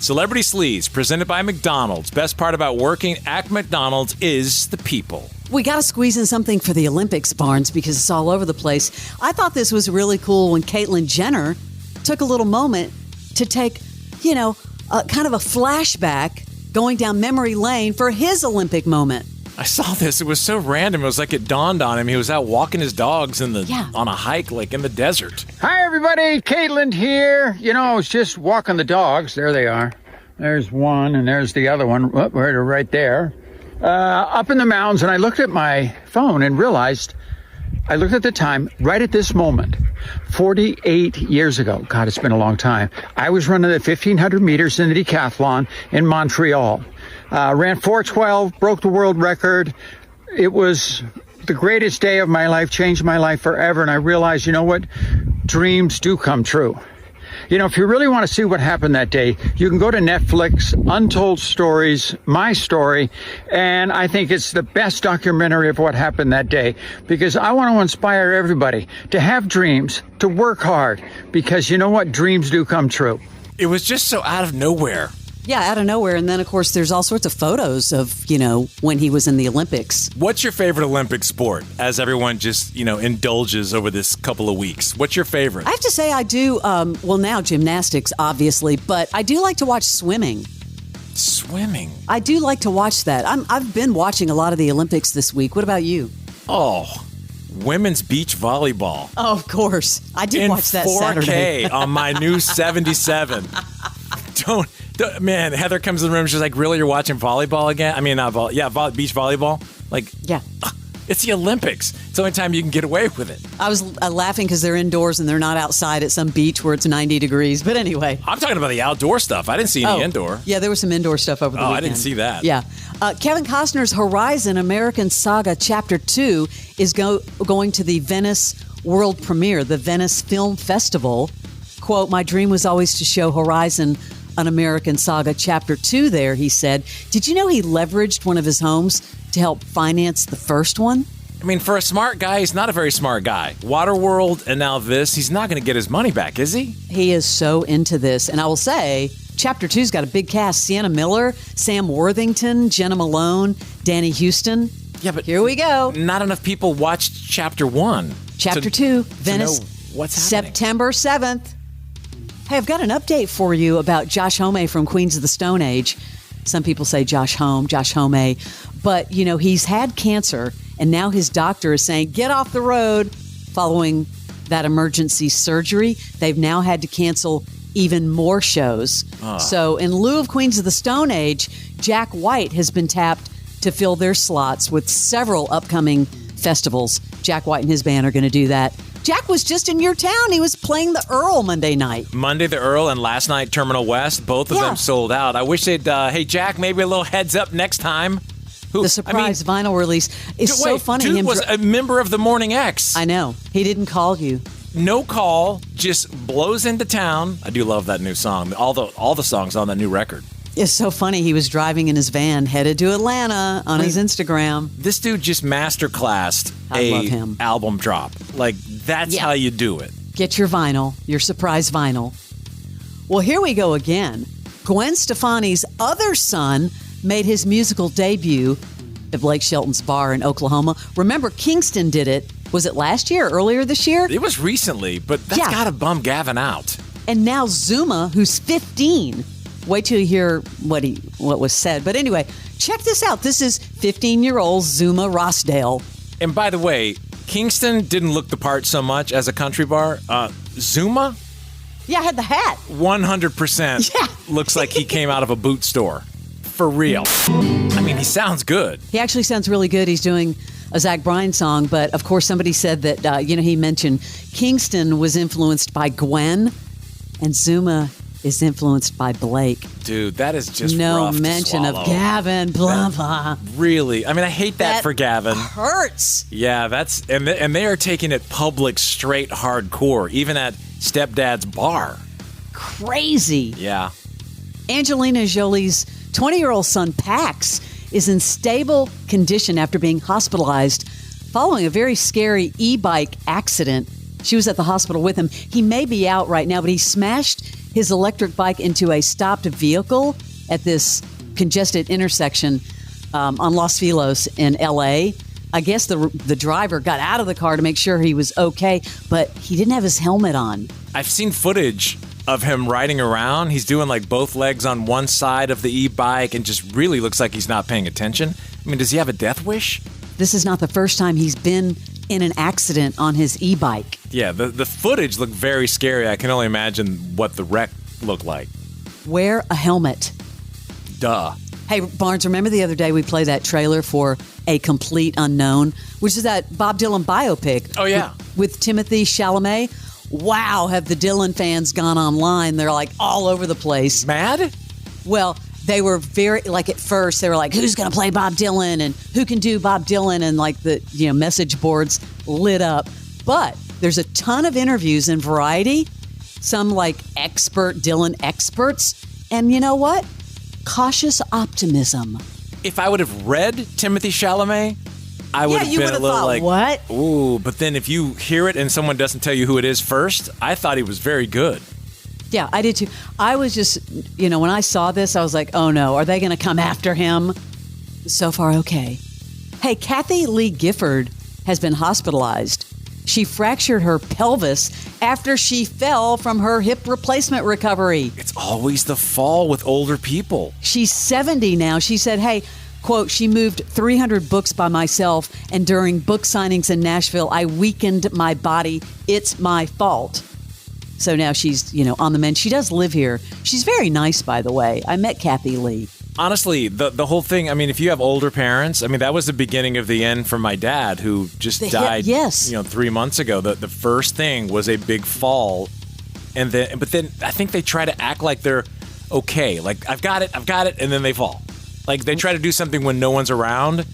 Celebrity Sleaze, presented by McDonald's. Best part about working at McDonald's is the people. We got to squeeze in something for the Olympics, Barnes, because it's all over the place. I thought this was really cool when Caitlyn Jenner took a little moment to take, kind of a flashback going down memory lane for his Olympic moment. I saw this. It was so random. It was like it dawned on him. He was out walking his dogs on a hike, like in the desert. Hi, everybody. Caitlin here. I was just walking the dogs. There they are. There's one, and there's the other one. Right there. Up in the mountains, and I looked at my phone and realized, I looked at the time right at this moment, 48 years ago. God, it's been a long time. I was running the 1,500 meters in the decathlon in Montreal. Ran 4:12, broke the world record. It was the greatest day of my life, changed my life forever. And I realized, dreams do come true. If you really want to see what happened that day, you can go to Netflix, Untold Stories, My Story, and I think it's the best documentary of what happened that day, because I want to inspire everybody to have dreams, to work hard, because you know what? Dreams do come true. It was just so out of nowhere. Yeah, out of nowhere. And then, of course, there's all sorts of photos of, when he was in the Olympics. What's your favorite Olympic sport, as everyone just, indulges over this couple of weeks? What's your favorite? I have to say I do, now gymnastics, obviously, but I do like to watch swimming. Swimming? I do like to watch that. I've been watching a lot of the Olympics this week. What about you? Oh, women's beach volleyball. Oh, of course. I did watch that Saturday. In 4K on my new 77. Man, Heather comes in the room. She's like, "Really, you're watching volleyball again?" I mean, beach volleyball. Like, yeah, it's the Olympics. It's the only time you can get away with it. I was laughing because they're indoors and they're not outside at some beach where it's 90 degrees. But anyway, I'm talking about the outdoor stuff. I didn't see any indoor. Yeah, there was some indoor stuff over the weekend. I didn't see that. Yeah, Kevin Costner's Horizon American Saga Chapter 2 is going to the Venice world premiere, the Venice Film Festival. Quote, "My dream was always to show Horizon, an American Saga Chapter 2 there," he said. Did you know he leveraged one of his homes to help finance the first one? I mean, for a smart guy, he's not a very smart guy. Waterworld and now this, he's not going to get his money back, is he? He is so into this. And I will say, Chapter 2's got a big cast. Sienna Miller, Sam Worthington, Jenna Malone, Danny Houston. Yeah, but here we go. Not enough people watched Chapter 1. Chapter 2, Venice, what's happening. September 7th. Hey, I've got an update for you about Josh Homme from Queens of the Stone Age. Some people say Josh Homme. But, he's had cancer, and now his doctor is saying, get off the road following that emergency surgery. They've now had to cancel even more shows. So in lieu of Queens of the Stone Age, Jack White has been tapped to fill their slots with several upcoming festivals. Jack White and his band are going to do that. Jack was just in your town. He was playing the Earl Monday night. Monday, the Earl, and last night, Terminal West. Both of them sold out. I wish they'd, hey, Jack, maybe a little heads up next time. The surprise vinyl release is so funny. Dude was a member of the Morning X. I know. He didn't call you. No call, just blows into town. I do love that new song. All the songs on that new record. It's so funny. He was driving in his van, headed to Atlanta on his Instagram. This dude just masterclassed love him. Album drop. Like, that's how you do it. Get your vinyl, your surprise vinyl. Well, here we go again. Gwen Stefani's other son made his musical debut at Blake Shelton's bar in Oklahoma. Remember, Kingston did it. Was it last year or earlier this year? It was recently, but that's got to bum Gavin out. And now Zuma, who's 15... Wait till you hear what was said. But anyway, check this out. This is 15-year-old Zuma Rossdale. And by the way, Kingston didn't look the part so much as a country bar. Zuma? Yeah, I had the hat. 100% looks like he came out of a boot store. For real. I mean, he sounds good. He actually sounds really good. He's doing a Zach Bryan song. But, of course, somebody said that, he mentioned Kingston was influenced by Gwen and Zuma is influenced by Blake. Dude, that is just no rough mention to of Gavin, blah, blah. Really? I mean, I hate that for Gavin. Hurts. Yeah, that's and they are taking it public, straight, hardcore, even at Stepdad's bar. Crazy. Yeah. Angelina Jolie's 20-year-old son, Pax, is in stable condition after being hospitalized following a very scary e-bike accident. She was at the hospital with him. He may be out right now, but he smashed his electric bike into a stopped vehicle at this congested intersection on Los Feliz in L.A. I guess the driver got out of the car to make sure he was okay, but he didn't have his helmet on. I've seen footage of him riding around. He's doing like both legs on one side of the e-bike and just really looks like he's not paying attention. I mean, does he have a death wish? This is not the first time he's been in an accident on his e-bike. Yeah, the footage looked very scary. I can only imagine what the wreck looked like. Wear a helmet. Duh. Hey, Barnes, remember the other day we played that trailer for A Complete Unknown, which is that Bob Dylan biopic. Oh, yeah. With Timothy Chalamet. Wow, have the Dylan fans gone online? They're like all over the place. Mad? Well, they were very, like at first, they were like, who's going to play Bob Dylan and who can do Bob Dylan? And like the message boards lit up. But there's a ton of interviews in Variety, some like expert Dylan experts. And you know what? Cautious optimism. If I would have read Timothy Chalamet, I would have been a little thought, like, what? Ooh, but then if you hear it and someone doesn't tell you who it is first, I thought he was very good. Yeah, I did too. I was just, when I saw this, I was like, oh no, are they going to come after him? So far, okay. Hey, Kathy Lee Gifford has been hospitalized. She fractured her pelvis after she fell from her hip replacement recovery. It's always the fall with older people. She's 70 now. She said, hey, quote, she moved 300 books by myself, and during book signings in Nashville, I weakened my body. It's my fault. So now she's, on the mend. She does live here. She's very nice, by the way. I met Kathy Lee. Honestly, the whole thing, I mean, if you have older parents, I mean, that was the beginning of the end for my dad, who just died, yes. 3 months ago. The first thing was a big fall. But then I think they try to act like they're okay. Like, I've got it, and then they fall. Like, they try to do something when no one's around.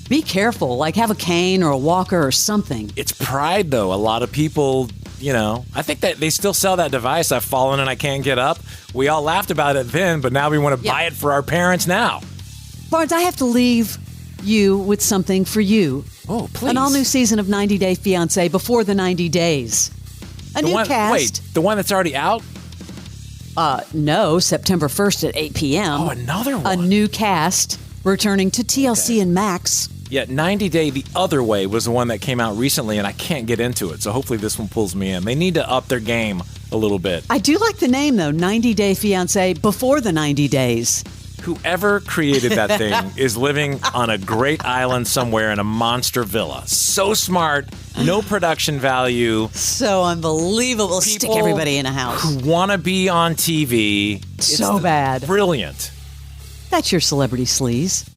Be careful. Like, have a cane or a walker or something. It's pride, though. A lot of people, I think that they still sell that device. I've fallen and I can't get up. We all laughed about it then, but now we want to buy it for our parents now. Barnes, I have to leave you with something for you. Oh, please. An all-new season of 90 Day Fiancé before the 90 days. A new cast. Wait, the one that's already out? No, September 1st at 8 p.m. Oh, another one. A new cast returning to TLC and Max. Yeah, 90 Day The Other Way was the one that came out recently, and I can't get into it. So hopefully this one pulls me in. They need to up their game a little bit. I do like the name, though, 90 Day Fiancé before the 90 days. Whoever created that thing is living on a great island somewhere in a monster villa. So smart, no production value. So unbelievable. Stick everybody in a house. Who want to be on TV. So bad. Brilliant. That's your Celebrity Sleaze.